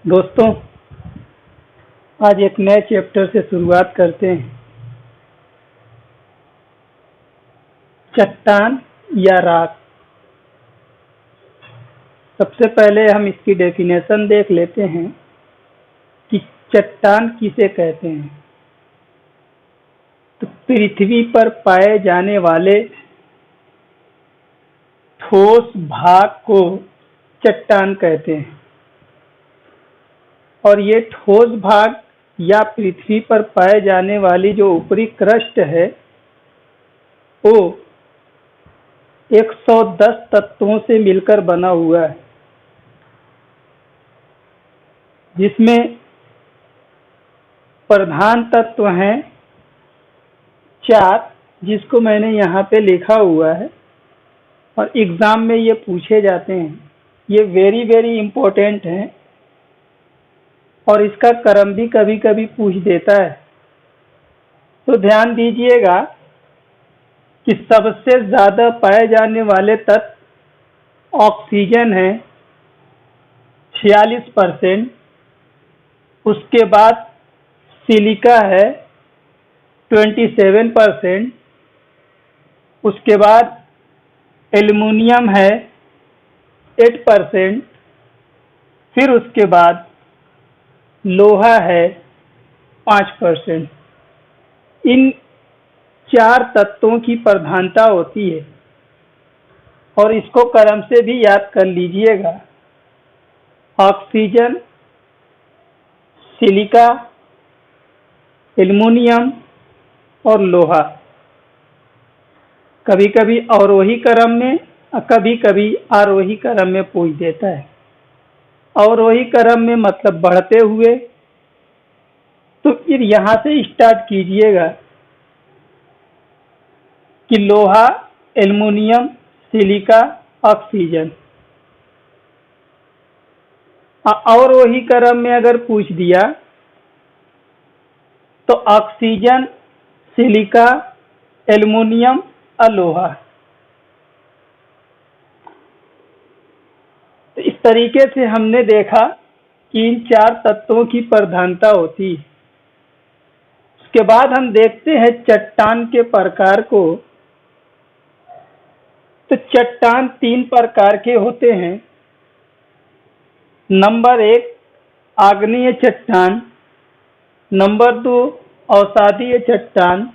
दोस्तों, आज एक नए चैप्टर से शुरुआत करते हैं। चट्टान या राख। सबसे पहले हम इसकी डेफिनेशन देख लेते हैं कि चट्टान किसे कहते हैं। तो पृथ्वी पर पाए जाने वाले ठोस भाग को चट्टान कहते हैं और ये ठोस भाग या पृथ्वी पर पाए जाने वाली जो ऊपरी क्रस्ट है वो 110 तत्वों से मिलकर बना हुआ है, जिसमें प्रधान तत्व हैं 4, जिसको मैंने यहाँ पे लिखा हुआ है और एग्जाम में ये पूछे जाते हैं। ये वेरी वेरी इम्पोर्टेंट है और इसका क्रम भी कभी कभी पूछ देता है। तो ध्यान दीजिएगा कि सबसे ज्यादा पाए जाने वाले तत्व ऑक्सीजन है 46%, उसके बाद सिलिका है 27%, उसके बाद एल्युमिनियम है 8%, फिर उसके बाद लोहा है 5%। इन 4 तत्वों की प्रधानता होती है और इसको क्रम से भी याद कर लीजिएगा। ऑक्सीजन, सिलिका, एल्युमिनियम और लोहा। कभी कभी अवरोही क्रम में, कभी कभी आरोही क्रम में पूछ देता है। अवरोही क्रम में मतलब बढ़ते हुए। तो फिर यहां से स्टार्ट कीजिएगा कि लोहा, एल्युमिनियम, सिलिका, ऑक्सीजन। अवरोही क्रम में अगर पूछ दिया तो ऑक्सीजन, सिलिका, एल्युमिनियम और लोहा। तो इस तरीके से हमने देखा कि इन 4 तत्वों की प्रधानता होती है। उसके बाद हम देखते हैं चट्टान के प्रकार को। तो चट्टान 3 प्रकार के होते हैं। नंबर 1 आग्नेय चट्टान, नंबर 2 अवसादीय चट्टान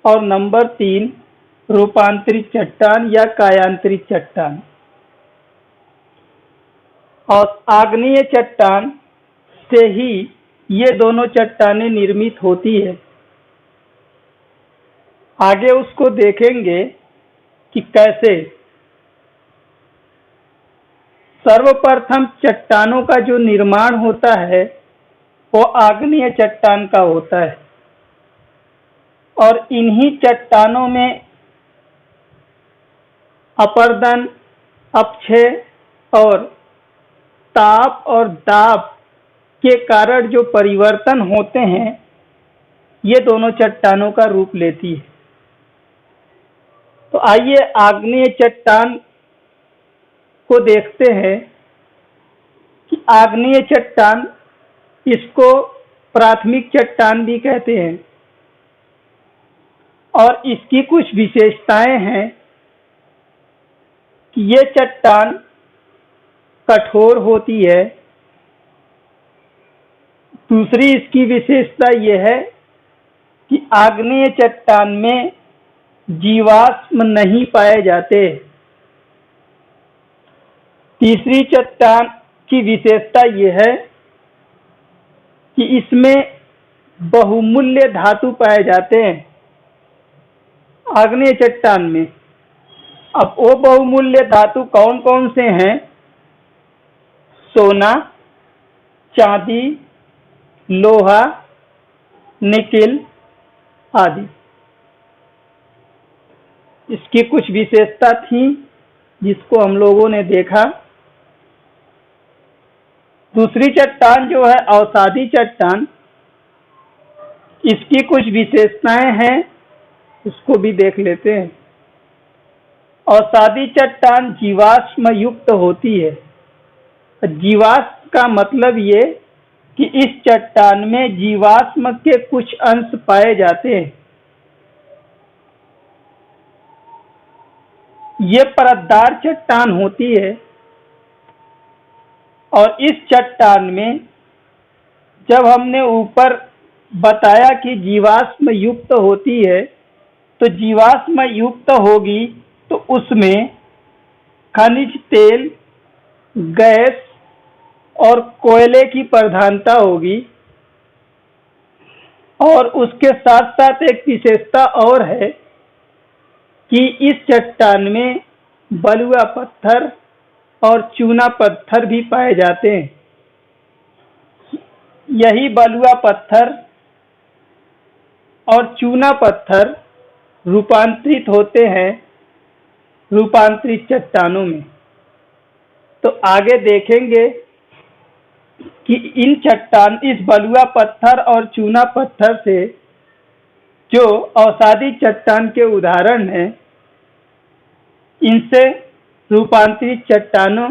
और नंबर 3 रूपांतरित चट्टान या कायांतरित चट्टान। और आग्नेय चट्टान से ही ये दोनों चट्टानें निर्मित होती है। आगे उसको देखेंगे कि कैसे। सर्वप्रथम चट्टानों का जो निर्माण होता है वो आग्नेय चट्टान का होता है और इन्हीं चट्टानों में अपरदन, अपक्षय और ताप और दाब के कारण जो परिवर्तन होते हैं ये दोनों चट्टानों का रूप लेती है। तो आइए आग्नेय चट्टान को देखते हैं कि आग्नेय चट्टान, इसको प्राथमिक चट्टान भी कहते हैं और इसकी कुछ विशेषताएं हैं कि ये चट्टान कठोर होती है। दूसरी इसकी विशेषता यह है कि आग्नेय चट्टान में जीवाश्म नहीं पाए जाते। तीसरी चट्टान की विशेषता यह है कि इसमें बहुमूल्य धातु पाए जाते हैं आग्नेय चट्टान में। अब वो बहुमूल्य धातु कौन कौन से हैं? सोना, चांदी, लोहा, निकेल आदि। इसकी कुछ विशेषता थी जिसको हम लोगों ने देखा। दूसरी चट्टान जो है अवसादी चट्टान, इसकी कुछ विशेषताएं हैं, उसको भी देख लेते हैं। अवसादी चट्टान जीवाश्म युक्त होती है। जीवाश्म का मतलब ये कि इस चट्टान में जीवाश्म के कुछ अंश पाए जाते हैं। ये परतदार चट्टान होती है और इस चट्टान में जब हमने ऊपर बताया कि जीवाश्म युक्त होती है, तो जीवाश्म युक्त होगी तो उसमें खनिज तेल, गैस और कोयले की प्रधानता होगी। और उसके साथ साथ एक विशेषता और है कि इस चट्टान में बलुआ पत्थर और चूना पत्थर भी पाए जाते हैं। यही बलुआ पत्थर और चूना पत्थर रूपांतरित होते हैं रूपांतरित चट्टानों में। तो आगे देखेंगे कि इस बलुआ पत्थर और चूना पत्थर से जो अवसादी चट्टान के उदाहरण हैं, इनसे रूपांतरित चट्टानों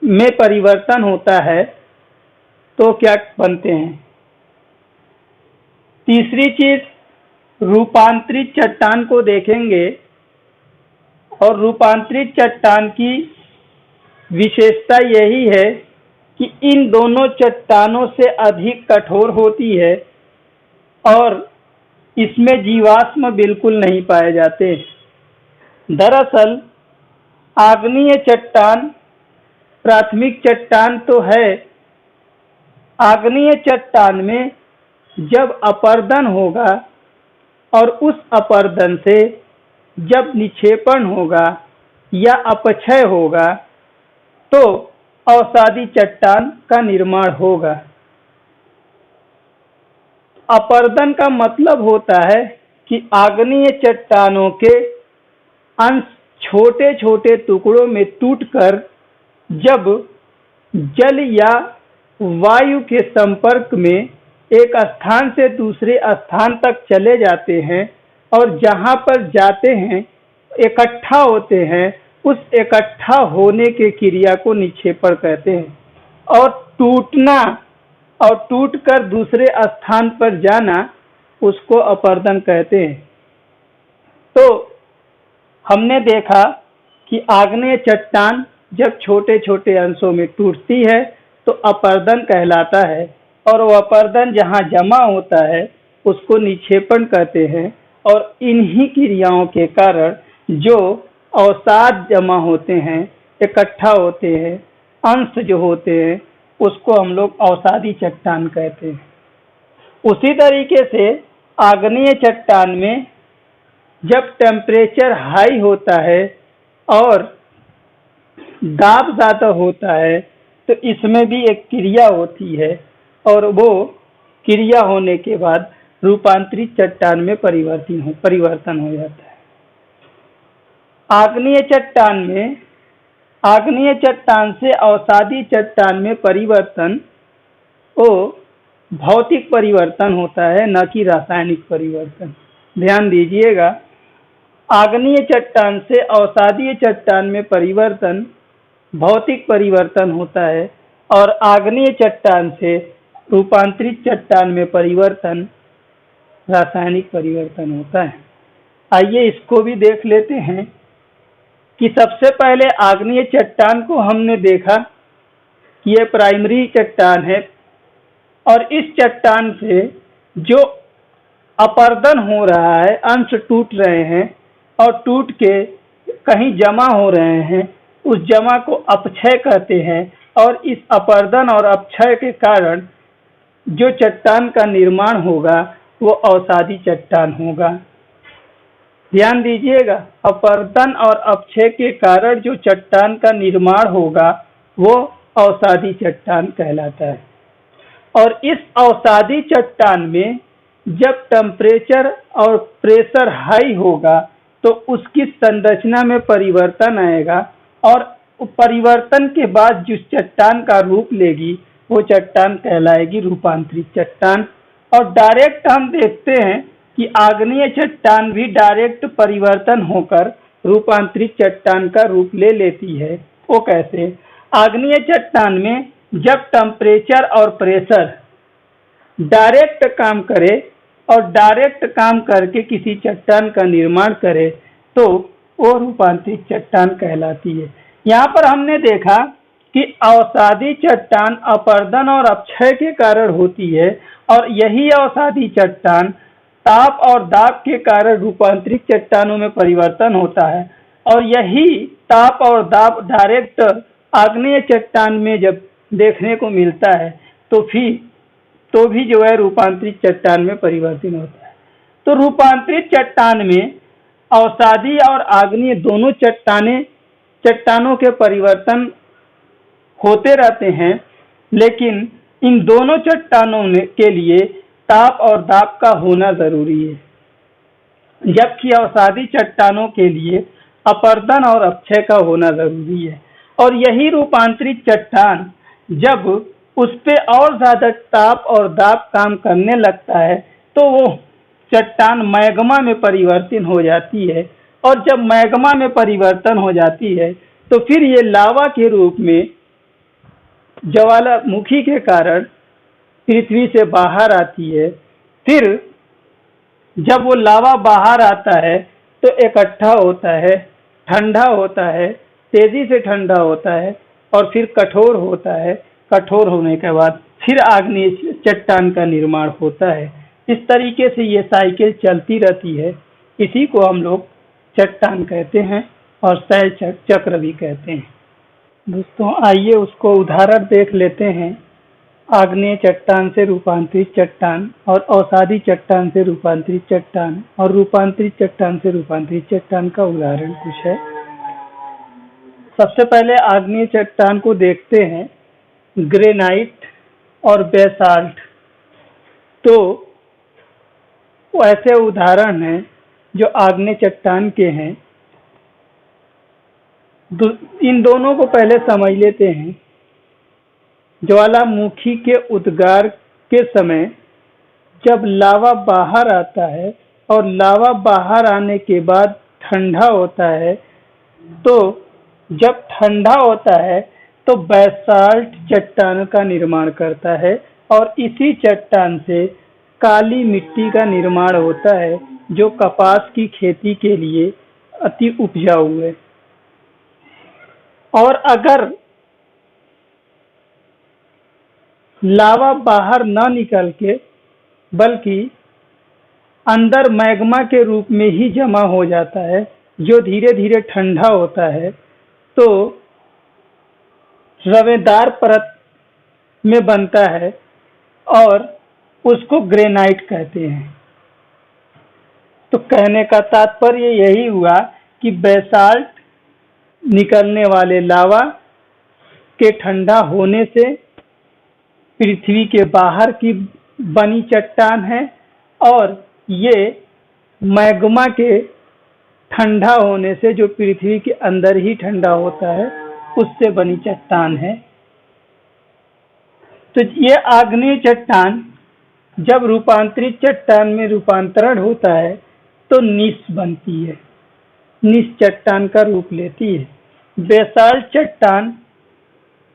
में परिवर्तन होता है तो क्या बनते हैं। तीसरी चीज, रूपांतरित चट्टान को देखेंगे और रूपांतरित चट्टान की विशेषता यही है कि इन दोनों चट्टानों से अधिक कठोर होती है और इसमें जीवाश्म बिल्कुल नहीं पाए जाते। दरअसल आग्नेय चट्टान प्राथमिक चट्टान तो है। आग्नेय चट्टान में जब अपर्दन होगा और उस अपर्दन से जब निक्षेपण होगा या अपक्षय होगा तो अवसादी चट्टान का निर्माण होगा। अपर्दन का मतलब होता है कि आग्नेय चट्टानों के अंश छोटे छोटे टुकड़ों में टूटकर जब जल या वायु के संपर्क में एक स्थान से दूसरे स्थान तक चले जाते हैं और जहां पर जाते हैं इकट्ठा होते हैं, उस इकट्ठा होने के क्रिया को निक्षेपण कहते हैं। और टूटना और टूटकर दूसरे स्थान पर जाना उसको अपर्दन कहते हैं। तो हमने देखा कि आग्नेय चट्टान जब छोटे छोटे अंशों में टूटती है तो अपर्दन कहलाता है और वह अपर्दन जहां जमा होता है उसको निक्षेपण कहते हैं। और इन्हीं क्रियाओं के कारण जो अवसाद जमा होते हैं, इकट्ठा होते हैं, अंश जो होते हैं, उसको हम लोग अवसादी चट्टान कहते हैं। उसी तरीके से आग्नेय चट्टान में जब टेम्परेचर हाई होता है और दाब ज़्यादा होता है तो इसमें भी एक क्रिया होती है और वो क्रिया होने के बाद रूपांतरित चट्टान में परिवर्तन हो जाता है। आग्नेय चट्टान से अवसादी चट्टान में परिवर्तन वो भौतिक परिवर्तन होता है, न कि रासायनिक परिवर्तन। ध्यान दीजिएगा, आग्नेय चट्टान से अवसादीय चट्टान में परिवर्तन भौतिक परिवर्तन होता है और आग्नेय चट्टान से रूपांतरित चट्टान में परिवर्तन रासायनिक परिवर्तन होता है। आइए इसको भी देख लेते हैं कि सबसे पहले आग्नेय चट्टान को हमने देखा कि यह प्राइमरी चट्टान है और इस चट्टान से जो अपर्दन हो रहा है, अंश टूट रहे हैं और टूट के कहीं जमा हो रहे हैं, उस जमा को अपक्षय कहते हैं। और इस अपर्दन और अपक्षय के कारण जो चट्टान का निर्माण होगा वो अवसादी चट्टान होगा। ध्यान दीजिएगा, अपर्दन और अपक्षय के कारण जो चट्टान का निर्माण होगा वो अवसादी चट्टान कहलाता है। और इस अवसादी चट्टान में जब टेम्परेचर और प्रेशर हाई होगा तो उसकी संरचना में परिवर्तन आएगा और परिवर्तन के बाद जिस चट्टान का रूप लेगी वो चट्टान कहलाएगी रूपांतरित चट्टान। और डायरेक्ट हम देखते हैं कि आग्नेय चट्टान भी डायरेक्ट परिवर्तन होकर रूपांतरित चट्टान का रूप ले लेती है। वो कैसे? आग्नेय चट्टान में जब टेम्परेचर और प्रेशर डायरेक्ट काम करे और डायरेक्ट काम करके किसी चट्टान का निर्माण करे तो वो रूपांतरित चट्टान कहलाती है। यहाँ पर हमने देखा कि अवसादी चट्टान अपरदन और अपक्षय के कारण होती है और यही अवसादी चट्टान ताप और दाब के कारण रूपांतरित चट्टानों में परिवर्तन होता है और यही ताप और दाब डायरेक्ट आग्नेय चट्टान में जब देखने को मिलता है तो भी जो है रूपांतरित चट्टान में परिवर्तन होता है। तो रूपांतरित चट्टान में अवसादी और आग्नेय दोनों चट्टानों के परिवर्तन होते रहते हैं, लेकिन इन दोनों चट्टानों के लिए ताप और दाब का होना जरूरी है, जबकि अवसादी चट्टानों के लिए अपरदन और अपक्षय का होना जरूरी है। और यही रूपांतरित चट्टान जब उस पे और ज्यादा ताप और दाब काम करने लगता है तो वो चट्टान मैग्मा में परिवर्तित हो जाती है और जब मैग्मा में परिवर्तन हो जाती है तो फिर ये लावा के रूप में ज्वालामुखी के कारण पृथ्वी से बाहर आती है। फिर जब वो लावा बाहर आता है तो इकट्ठा होता है, ठंडा होता है, तेजी से ठंडा होता है और फिर कठोर होता है। कठोर होने के बाद फिर आग्नेय चट्टान का निर्माण होता है। इस तरीके से ये साइकिल चलती रहती है। इसी को हम लोग चट्टान कहते हैं और शैल चक्र भी कहते हैं। दोस्तों आइए उसको उदाहरण देख लेते हैं। आग्नेय चट्टान से रूपांतरित चट्टान और अवसादी चट्टान से रूपांतरित चट्टान और रूपांतरित चट्टान से रूपांतरित चट्टान का उदाहरण कुछ है। सबसे पहले आग्नेय चट्टान को देखते हैं, ग्रेनाइट और बेसाल्ट। तो ऐसे उदाहरण हैं जो आग्नेय चट्टान के हैं। इन दोनों को पहले समझ लेते हैं। ज्वालामुखी के उद्गार के समय जब लावा बाहर आता है और लावा बाहर आने के बाद ठंडा होता है, तो जब ठंडा होता है तो बेसाल्ट चट्टान का निर्माण करता है और इसी चट्टान से काली मिट्टी का निर्माण होता है जो कपास की खेती के लिए अति उपजाऊ है। और अगर लावा बाहर न निकल के बल्कि अंदर मैग्मा के रूप में ही जमा हो जाता है जो धीरे धीरे ठंडा होता है, तो रवेदार परत में बनता है और उसको ग्रेनाइट कहते हैं। तो कहने का तात्पर्य यही हुआ कि बेसाल्ट निकलने वाले लावा के ठंडा होने से पृथ्वी के बाहर की बनी चट्टान है और ये मैग्मा के ठंडा होने से जो पृथ्वी के अंदर ही ठंडा होता है उससे बनी चट्टान है। तो ये आग्नेय चट्टान जब रूपांतरित चट्टान में रूपांतरण होता है तो नीस बनती है, नीस चट्टान का रूप लेती है। बेसाल्ट चट्टान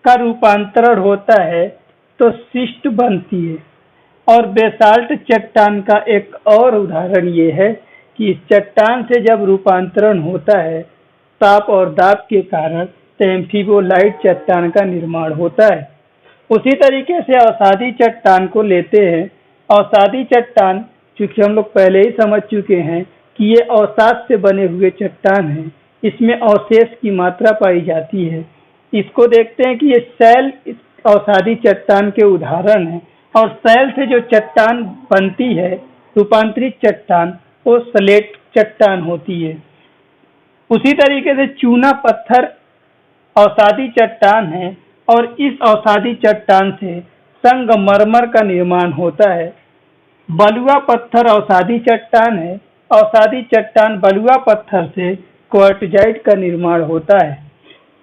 का रूपांतरण होता है तो शिस्ट बनती है। और बेसाल्ट चट्टान का एक और उदाहरण ये है कि इस चट्टान से जब रूपांतरण होता है ताप और दाब के कारण तो एम्फीबोलाइट चट्टान का निर्माण होता है। उसी तरीके से अवसादी चट्टान को लेते हैं। अवसादी चट्टान चूंकि हम लोग पहले ही समझ चुके हैं कि ये अवसाद से बने हुए चट्टान हैं, इसमें अवशेष की मात्रा पाई जाती है। इसको देखते हैं कि ये शैल अवसादी चट्टान के उदाहरण हैं और शैल से जो चट्टान बनती है रूपांतरित चट्टान वो स्लेट चट्टान होती है। उसी तरीके से चूना पत्थर अवसादी चट्टान है और इस अवसादी चट्टान से संगमरमर का निर्माण होता है। बलुआ पत्थर अवसादी चट्टान है। अवसादी चट्टान बलुआ पत्थर से क्वार्टजाइट का निर्माण होता है।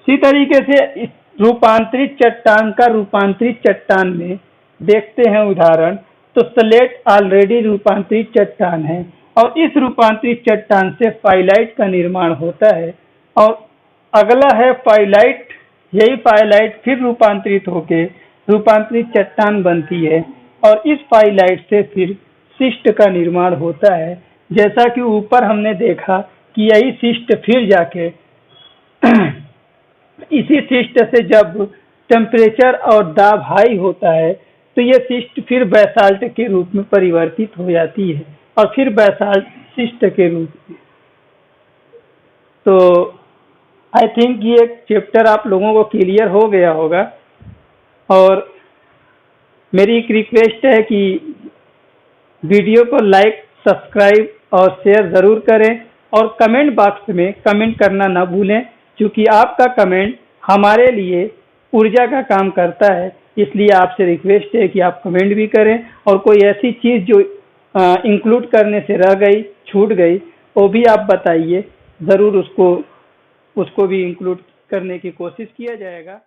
इसी तरीके से इस रूपांतरित चट्टान का रूपांतरित चट्टान में देखते हैं उदाहरण। तो स्लेट ऑलरेडी रूपांतरित चट्टान है और इस रूपांतरित चट्टान से फाइलाइट का निर्माण होता है। और अगला है फाइलाइट यही पाइलाइट फिर रूपांतरित चट्टान बनती है और इस पाइलाइट से फिर शिस्ट का निर्माण होता है। जैसा कि ऊपर हमने देखा कि यही शिस्ट फिर जाके इसी शिस्ट से जब टेम्परेचर और दाब हाई होता है तो ये शिस्ट फिर बैसाल्ट के रूप में परिवर्तित हो जाती है और फिर बैसाल्ट शिस्ट के रूप में। तो आई थिंक ये चैप्टर आप लोगों को क्लियर हो गया होगा और मेरी एक रिक्वेस्ट है कि वीडियो को लाइक, सब्सक्राइब और शेयर ज़रूर करें और कमेंट बॉक्स में कमेंट करना ना भूलें, क्योंकि आपका कमेंट हमारे लिए ऊर्जा का काम करता है। इसलिए आपसे रिक्वेस्ट है कि आप कमेंट भी करें और कोई ऐसी चीज़ जो इंक्लूड करने से रह गई, छूट गई, वो भी आप बताइए, ज़रूर उसको भी इंक्लूड करने की कोशिश किया जाएगा।